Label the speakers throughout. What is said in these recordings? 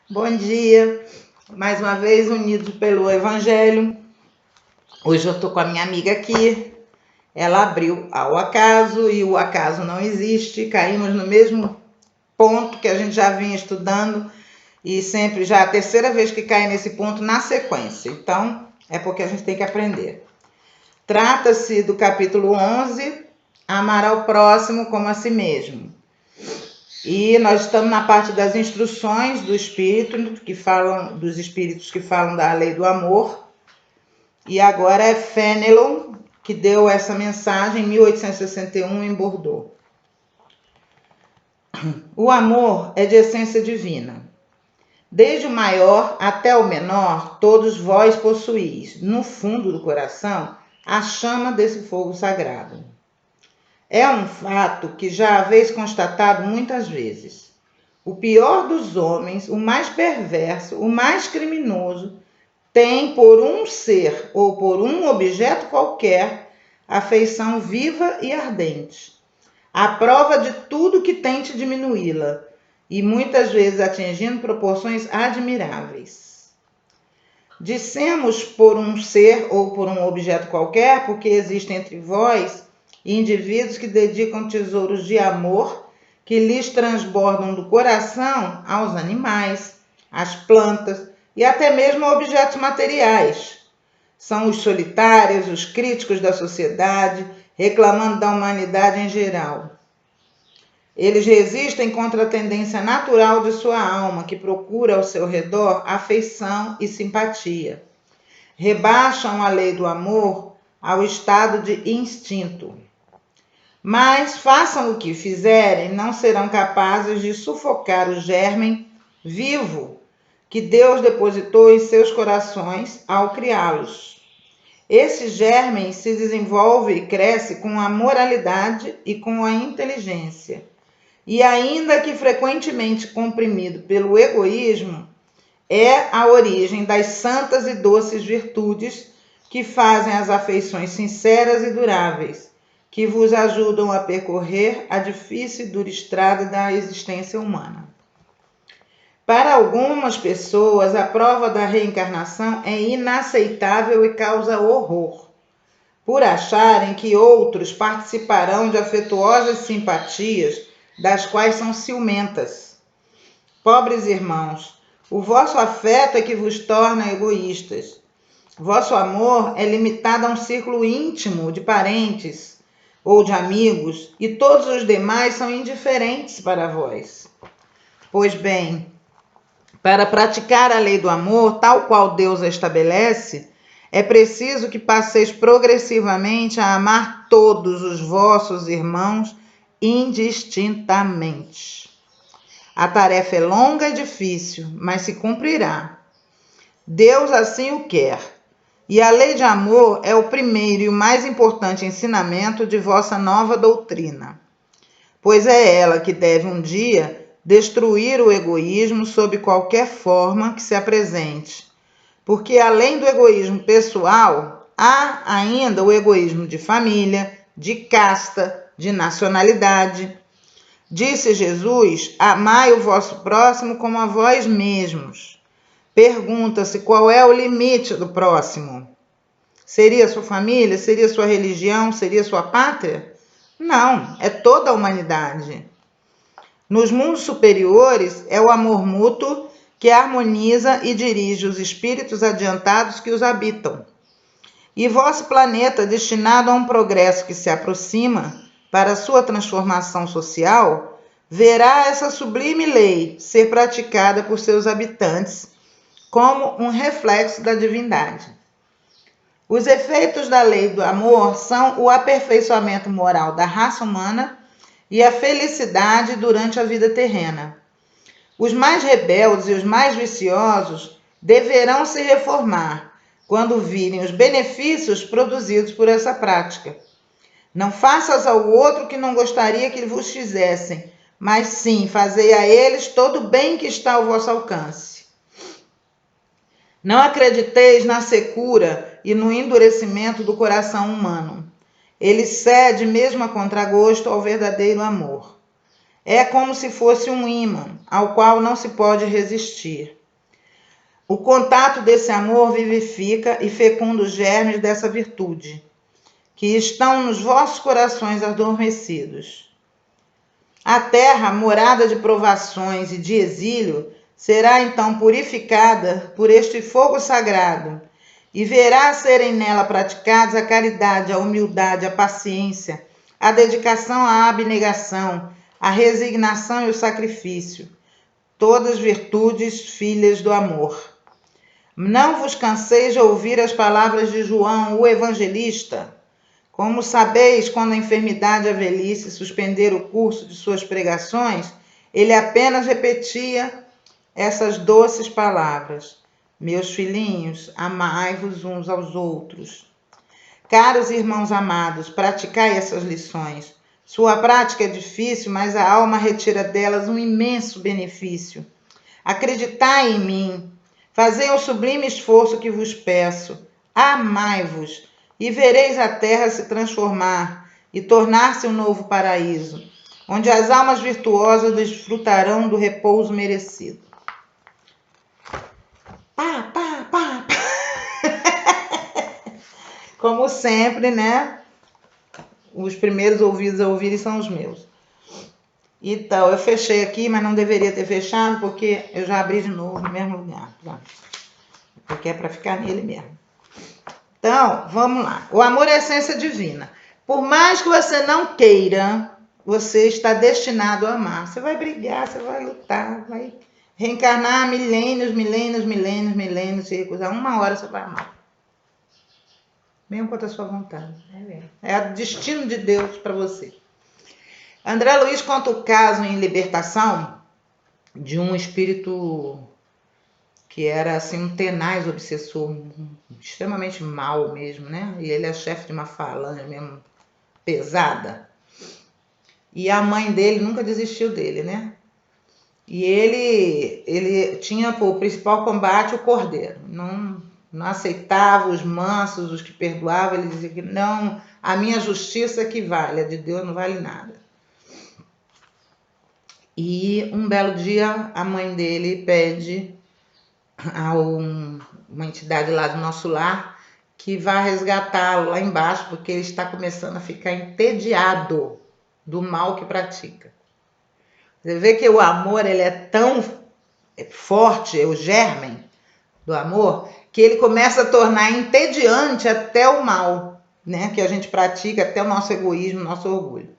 Speaker 1: Bom dia, mais uma vez unidos pelo Evangelho. Hoje eu estou com a minha amiga aqui. Ela abriu ao acaso e o acaso não existe. Caímos no mesmo ponto que a gente já vinha estudando e sempre já a terceira vez que cai nesse ponto na sequência. Então é porque a gente tem que aprender. Trata-se do capítulo 11, amar ao próximo como a si mesmo. E nós estamos na parte das instruções do Espírito, dos Espíritos que falam da lei do amor. E agora é Fenelon que deu essa mensagem em 1861 em Bordeaux. O amor é de essência divina. Desde o maior até o menor, todos vós possuís, no fundo do coração, a chama desse fogo sagrado. É um fato que já haveis constatado muitas vezes. O pior dos homens, o mais perverso, o mais criminoso, tem por um ser ou por um objeto qualquer afeição viva e ardente, à prova de tudo que tente diminuí-la, e muitas vezes atingindo proporções admiráveis. Dissemos por um ser ou por um objeto qualquer, porque existem entre vós indivíduos que dedicam tesouros de amor que lhes transbordam do coração aos animais, às plantas e até mesmo a objetos materiais. São os solitários, os críticos da sociedade, reclamando da humanidade em geral. Eles resistem contra a tendência natural de sua alma, que procura ao seu redor afeição e simpatia. Rebaixam a lei do amor ao estado de instinto. Mas façam o que fizerem, não serão capazes de sufocar o germe vivo que Deus depositou em seus corações ao criá-los. Esse germe se desenvolve e cresce com a moralidade e com a inteligência. E ainda que frequentemente comprimido pelo egoísmo, é a origem das santas e doces virtudes que fazem as afeições sinceras e duráveis, que vos ajudam a percorrer a difícil e dura estrada da existência humana. Para algumas pessoas, a prova da reencarnação é inaceitável e causa horror, por acharem que outros participarão de afetuosas simpatias, das quais são ciumentas. Pobres irmãos, o vosso afeto é que vos torna egoístas. Vosso amor é limitado a um círculo íntimo de parentes ou de amigos, e todos os demais são indiferentes para vós. Pois bem, para praticar a lei do amor, tal qual Deus a estabelece, é preciso que passeis progressivamente a amar todos os vossos irmãos indistintamente. A tarefa é longa e difícil, mas se cumprirá. Deus assim o quer. E a lei de amor é o primeiro e o mais importante ensinamento de vossa nova doutrina, pois é ela que deve um dia destruir o egoísmo sob qualquer forma que se apresente, porque além do egoísmo pessoal, há ainda o egoísmo de família, de casta, de nacionalidade. Disse Jesus: amai o vosso próximo como a vós mesmos. Pergunta-se qual é o limite do próximo. Seria sua família? Seria sua religião? Seria sua pátria? Não, é toda a humanidade. Nos mundos superiores, é o amor mútuo que harmoniza e dirige os espíritos adiantados que os habitam. E vosso planeta, destinado a um progresso que se aproxima para sua transformação social, verá essa sublime lei ser praticada por seus habitantes como um reflexo da divindade. Os efeitos da lei do amor são o aperfeiçoamento moral da raça humana e a felicidade durante a vida terrena. Os mais rebeldes e os mais viciosos deverão se reformar quando virem os benefícios produzidos por essa prática. Não faças ao outro o que não gostaria que vos fizessem, mas sim fazei a eles todo o bem que está ao vosso alcance. Não acrediteis na secura e no endurecimento do coração humano. Ele cede mesmo a contragosto ao verdadeiro amor. É como se fosse um ímã ao qual não se pode resistir. O contato desse amor vivifica e fecunda os germes dessa virtude, que estão nos vossos corações adormecidos. A terra, morada de provações e de exílio, será então purificada por este fogo sagrado, e verá serem nela praticados a caridade, a humildade, a paciência, a dedicação, a abnegação, a resignação e o sacrifício, todas virtudes filhas do amor. Não vos canseis de ouvir as palavras de João, o evangelista. Como sabeis, quando a enfermidade e a velhice suspenderam o curso de suas pregações, ele apenas repetia essas doces palavras: meus filhinhos, amai-vos uns aos outros. Caros irmãos amados, praticai essas lições. Sua prática é difícil, mas a alma retira delas um imenso benefício. Acreditai em mim, fazei o sublime esforço que vos peço, amai-vos, e vereis a terra se transformar e tornar-se um novo paraíso, onde as almas virtuosas desfrutarão do repouso merecido. Pá, pá, pá, pá. Como sempre, né? Os primeiros ouvidos a ouvirem são os meus. Então, eu fechei aqui, mas não deveria ter fechado, porque eu já abri de novo no mesmo lugar. Porque é para ficar nele mesmo. Então, vamos lá. O amor é a essência divina. Por mais que você não queira, você está destinado a amar. Você vai brigar, você vai lutar, vai reencarnar milênios, se recusar. Uma hora você vai amar. Mesmo contra a sua vontade. É o destino de Deus para você. André Luiz conta o caso em Libertação de um espírito que era assim um tenaz obsessor, extremamente mau mesmo, né? E ele é chefe de uma falange mesmo pesada. E a mãe dele nunca desistiu dele, né? E ele tinha por principal combate o cordeiro. Não aceitava os mansos, os que perdoavam. Ele dizia que não, a minha justiça é que vale, a de Deus não vale nada. E um belo dia a mãe dele pede a uma entidade lá do nosso lar que vá resgatá-lo lá embaixo, porque ele está começando a ficar entediado do mal que pratica. Você vê que o amor ele é tão forte, é o germe do amor, que ele começa a tornar entediante até o mal, né? Que a gente pratica, até o nosso egoísmo, o nosso orgulho.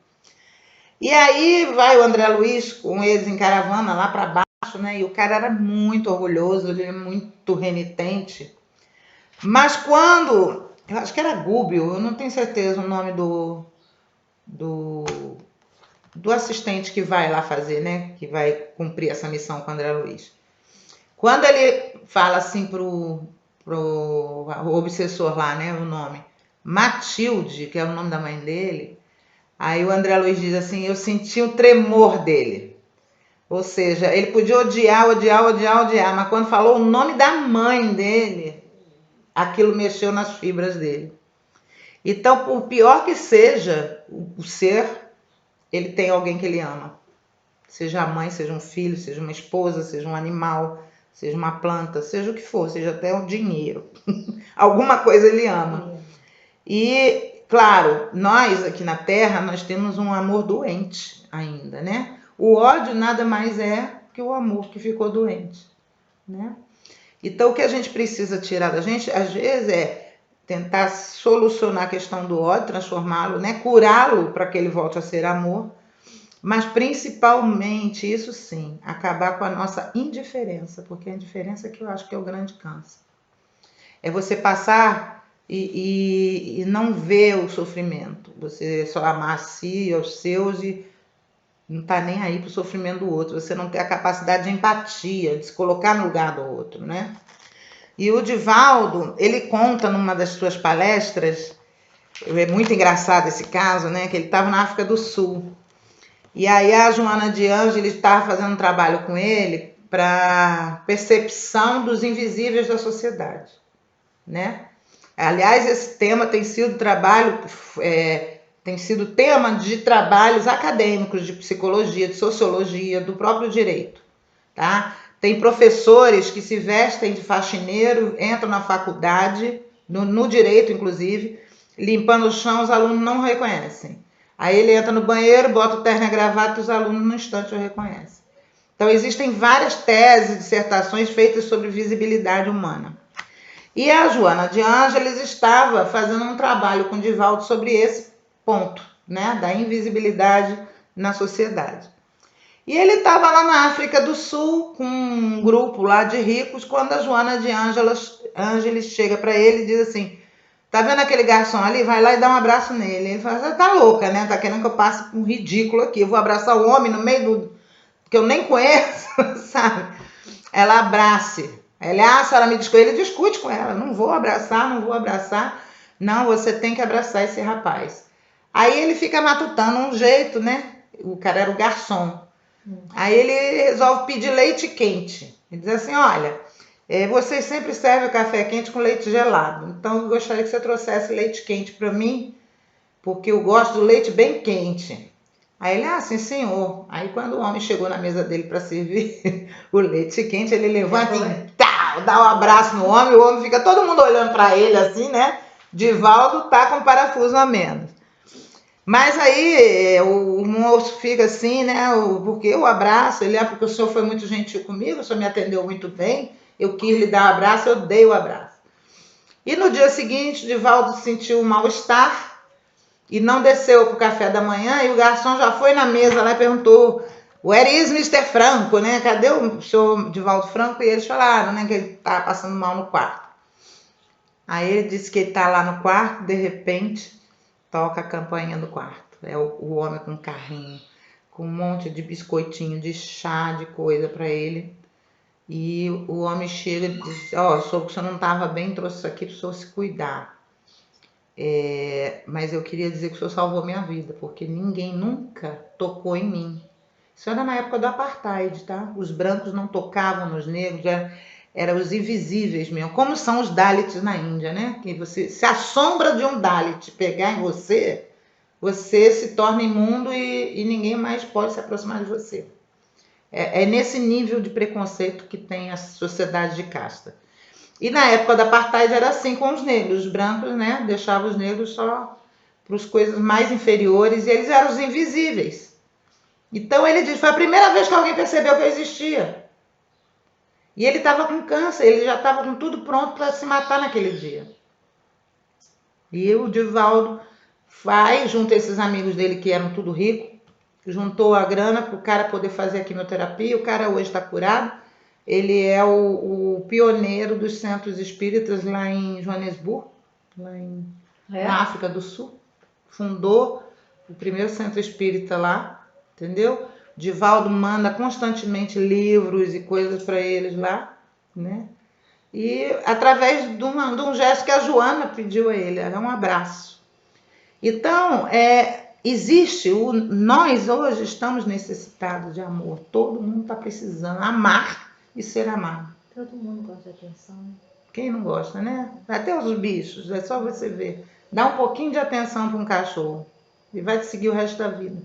Speaker 1: E aí vai o André Luiz com eles em caravana lá para baixo, né? E o cara era muito orgulhoso, ele era muito renitente. Mas quando, eu acho que era Gúbio, eu não tenho certeza o nome do assistente que vai lá fazer, né? Que vai cumprir essa missão com o André Luiz. Quando ele fala assim pro obsessor lá, né? O nome, Matilde, que é o nome da mãe dele, aí o André Luiz diz assim, eu senti o tremor dele. Ou seja, ele podia odiar, mas quando falou o nome da mãe dele, aquilo mexeu nas fibras dele. Então, por pior que seja o ser, ele tem alguém que ele ama. Seja a mãe, seja um filho, seja uma esposa, seja um animal, seja uma planta, seja o que for, seja até um dinheiro. Alguma coisa ele ama. E, claro, nós aqui na Terra, nós temos um amor doente ainda, né? O ódio nada mais é que o amor que ficou doente, né? Então, o que a gente precisa tirar da gente, às vezes, é tentar solucionar a questão do ódio, transformá-lo, né? Curá-lo para que ele volte a ser amor, mas principalmente, isso sim, acabar com a nossa indiferença, porque a indiferença que eu acho que é o grande câncer. É você passar e não ver o sofrimento, você só amar a si e aos seus e não tá nem aí pro sofrimento do outro, você não tem a capacidade de empatia, de se colocar no lugar do outro, né? E o Divaldo, ele conta numa das suas palestras, é muito engraçado esse caso, né? Que ele estava na África do Sul. E aí a Joana de Ângeles estava fazendo um trabalho com ele para percepção dos invisíveis da sociedade, né? Aliás, esse tema tem sido trabalho tem sido tema de trabalhos acadêmicos de psicologia, de sociologia, do próprio direito, tá? Tem professores que se vestem de faxineiro, entram na faculdade, no direito inclusive, limpando o chão, os alunos não reconhecem. Aí ele entra no banheiro, bota o terno e gravata e os alunos no instante o reconhecem. Então existem várias teses, dissertações feitas sobre visibilidade humana. E a Joana de Ângeles estava fazendo um trabalho com o Divaldo sobre esse ponto, né, da invisibilidade na sociedade. E ele estava lá na África do Sul com um grupo lá de ricos, quando a Joana de Ângeles chega para ele e diz assim: tá vendo aquele garçom ali? Vai lá e dá um abraço nele. Ele fala: você tá louca, né? Tá querendo que eu passe um ridículo aqui. Eu vou abraçar o homem no meio do que eu nem conheço, sabe? Ela abrace. Ela, a senhora me discute. Ele discute com ela: não vou abraçar, não vou abraçar. Não, você tem que abraçar esse rapaz. Aí ele fica matutando um jeito, né? O cara era o garçom. Aí ele resolve pedir leite quente. Ele diz assim: olha, vocês sempre servem o café quente com leite gelado. Então eu gostaria que você trouxesse leite quente para mim, porque eu gosto do leite bem quente. Aí ele, sim senhor. Aí quando o homem chegou na mesa dele para servir o leite quente, ele levanta e dá um abraço no homem. O homem fica todo mundo olhando para ele assim, né? Divaldo tá com parafuso a menos. Mas aí o moço fica assim, né? Porque eu abraço, ele porque o senhor foi muito gentil comigo, o senhor me atendeu muito bem, eu quis lhe dar um abraço, eu dei o abraço. E no dia seguinte, Divaldo sentiu um mal-estar e não desceu para o café da manhã, e o garçom já foi na mesa lá e perguntou: where is Mr. Franco, né? Cadê o senhor Divaldo Franco? E eles falaram, né, que ele estava passando mal no quarto. Aí ele disse que ele está lá no quarto, de repente toca a campainha do quarto. É o homem com um carrinho, com um monte de biscoitinho, de chá, de coisa para ele. E o homem chega e diz: soube que o senhor não estava bem, trouxe isso aqui para o senhor se cuidar. Mas eu queria dizer que o senhor salvou minha vida, porque ninguém nunca tocou em mim. Isso era na época do apartheid, tá? Os brancos não tocavam nos negros, eram os invisíveis mesmo, como são os Dalits na Índia, né? Que você, se a sombra de um Dalit pegar em você, você se torna imundo e ninguém mais pode se aproximar de você. É nesse nível de preconceito que tem a sociedade de casta. E na época da apartheid era assim com os negros. Os brancos, né, deixavam os negros só para as coisas mais inferiores e eles eram os invisíveis. Então ele diz: foi a primeira vez que alguém percebeu que eu existia. E ele estava com câncer, ele já estava com tudo pronto para se matar naquele dia. E o Divaldo vai, junto a esses amigos dele que eram tudo rico, juntou a grana para o cara poder fazer a quimioterapia. O cara hoje está curado. Ele é o pioneiro dos centros espíritas lá em Joanesburgo, na África do Sul. Fundou o primeiro centro espírita lá, entendeu? Divaldo manda constantemente livros e coisas para eles lá, né? E através de um gesto que a Joana pediu a ele, era um abraço. Então, nós hoje estamos necessitados de amor. Todo mundo está precisando amar e ser amado.
Speaker 2: Todo mundo gosta de atenção.
Speaker 1: Quem não gosta, né? Até os bichos, é só você ver. Dá um pouquinho de atenção para um cachorro e vai te seguir o resto da vida.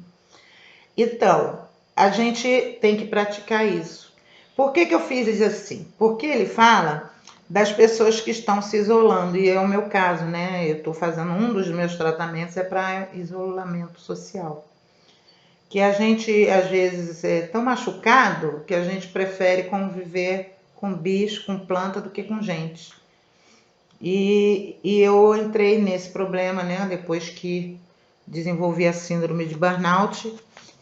Speaker 1: Então, a gente tem que praticar isso. Por que eu fiz isso assim? Porque ele fala das pessoas que estão se isolando, e é o meu caso, né? Eu estou fazendo um dos meus tratamentos para isolamento social. Que a gente, às vezes, é tão machucado que a gente prefere conviver com bicho, com planta, do que com gente. E eu entrei nesse problema, né? Depois que desenvolvi a síndrome de burnout.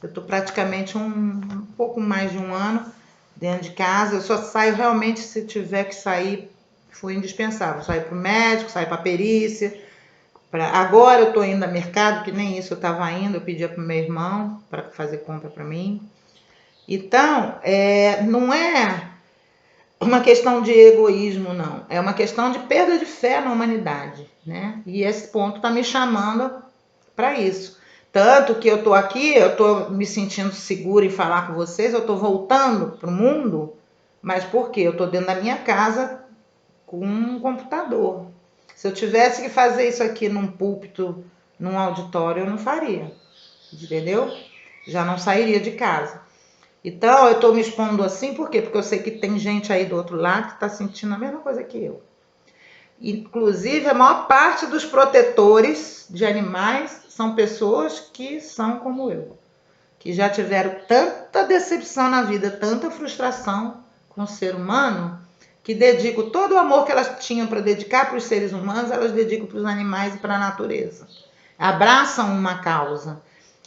Speaker 1: Eu estou praticamente um pouco mais de um ano dentro de casa. Eu só saio realmente se tiver que sair, foi indispensável. Sair para o médico, sair para a perícia. Agora eu estou indo ao mercado, que nem isso eu estava indo. Eu pedia para o meu irmão para fazer compra para mim. Então, não é uma questão de egoísmo, não. É uma questão de perda de fé na humanidade, né? E esse ponto está me chamando para isso. Tanto que eu estou aqui, eu estou me sentindo segura em falar com vocês, eu estou voltando para o mundo, mas por quê? Eu estou dentro da minha casa com um computador. Se eu tivesse que fazer isso aqui num púlpito num auditório eu não faria, entendeu? Já não sairia de casa. Então, eu estou me expondo assim, por quê? Porque eu sei que tem gente aí do outro lado que está sentindo a mesma coisa que eu. Inclusive, a maior parte dos protetores de animais são pessoas que são como eu, que já tiveram tanta decepção na vida, tanta frustração com o ser humano, que dedicam todo o amor que elas tinham para dedicar para os seres humanos, elas dedicam para os animais e para a natureza. Abraçam uma causa,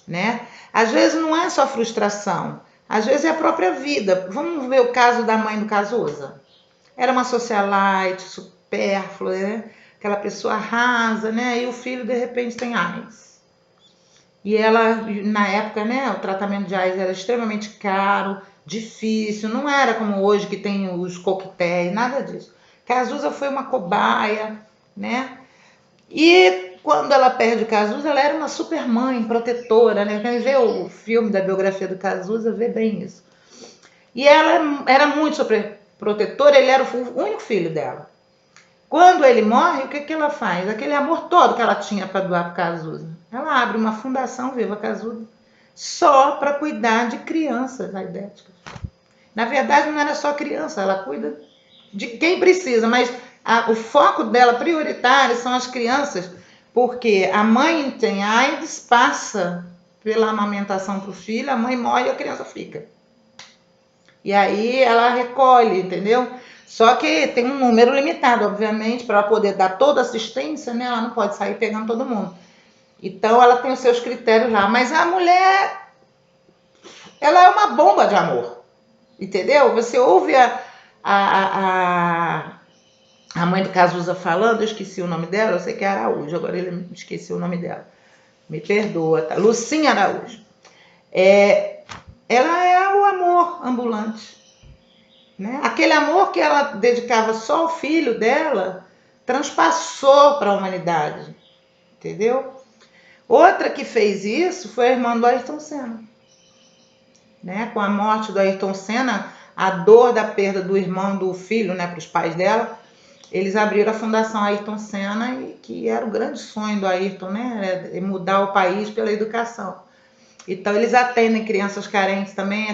Speaker 1: né? Às vezes não é só frustração, às vezes é a própria vida. Vamos ver o caso da mãe do Cazuza. Era uma socialite, supérflua, né? Aquela pessoa rasa, né? E o filho de repente tem AIDS. E ela, na época, né, o tratamento de AIDS era extremamente caro, difícil, não era como hoje que tem os coquetéis, nada disso. Cazuza foi uma cobaia, né? E quando ela perde o Cazuza, ela era uma super mãe, protetora, né? Quem vê o filme da biografia do Cazuza vê bem isso. E ela era muito super protetora, ele era o único filho dela. Quando ele morre, o que ela faz? Aquele amor todo que ela tinha para doar para Cazuza. Ela abre uma fundação Viva Cazuza só para cuidar de crianças aidéticas. Na verdade, não era só criança, ela cuida de quem precisa, mas o foco dela prioritário são as crianças, porque a mãe tem AIDS, passa pela amamentação para o filho, a mãe morre e a criança fica. E aí ela recolhe, entendeu? Só que tem um número limitado, obviamente, para ela poder dar toda assistência, né? Ela não pode sair pegando todo mundo. Então ela tem os seus critérios lá. Mas a mulher, ela é uma bomba de amor, entendeu? Você ouve a mãe do Cazuza falando, eu esqueci o nome dela, eu sei que é Araújo, agora eu esqueci o nome dela. Me perdoa, tá? Lucinha Araújo. Ela é o amor ambulante. Né? Aquele amor que ela dedicava só ao filho dela, transpassou para a humanidade, entendeu? Outra que fez isso foi a irmã do Ayrton Senna. Né? Com a morte do Ayrton Senna, a dor da perda do irmão, do filho, né, para os pais dela, eles abriram a Fundação Ayrton Senna, que era o grande sonho do Ayrton, né? Mudar o país pela educação. Então, eles atendem crianças carentes também.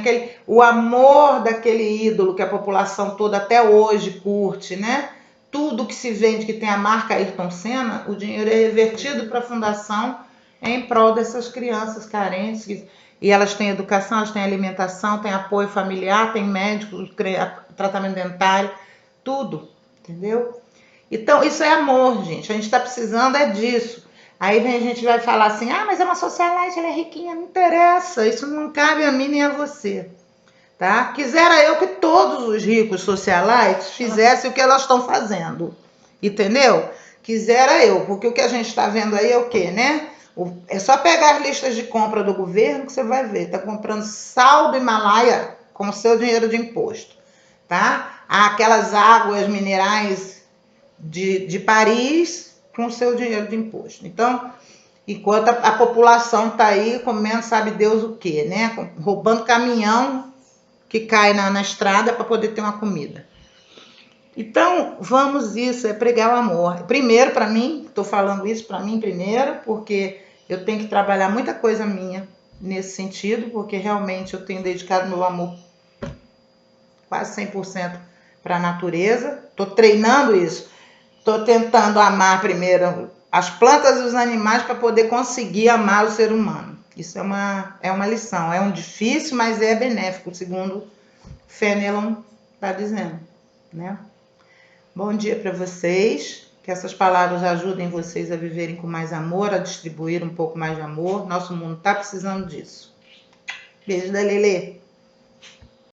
Speaker 1: O amor daquele ídolo que a população toda até hoje curte, né? Tudo que se vende que tem a marca Ayrton Senna, o dinheiro é revertido para a fundação em prol dessas crianças carentes. E elas têm educação, elas têm alimentação, têm apoio familiar, têm médico, tratamento dentário, tudo, entendeu? Então, isso é amor, gente. A gente está precisando disso. Aí a gente vai falar assim, mas é uma socialite, ela é riquinha, não interessa, isso não cabe a mim nem a você, tá? Quisera eu que todos os ricos socialites fizessem o que elas estão fazendo, entendeu? Quisera eu, porque o que a gente está vendo aí é o quê, né? É só pegar as listas de compra do governo que você vai ver, tá comprando sal do Himalaia com o seu dinheiro de imposto, tá? Aquelas águas minerais de Paris com o seu dinheiro de imposto. Então, enquanto a população está aí comendo sabe Deus o quê, né? Roubando caminhão que cai na estrada para poder ter uma comida. Então, vamos isso, é pregar o amor. Primeiro, para mim, estou falando isso para mim primeiro, porque eu tenho que trabalhar muita coisa minha nesse sentido, porque realmente eu tenho dedicado meu amor quase 100% para a natureza. Estou treinando isso. Estou tentando amar primeiro as plantas e os animais para poder conseguir amar o ser humano. Isso é uma lição. É um difícil, mas é benéfico, segundo Fenelon está dizendo. Né? Bom dia para vocês. Que essas palavras ajudem vocês a viverem com mais amor, a distribuir um pouco mais de amor. Nosso mundo está precisando disso. Beijo da Lelê.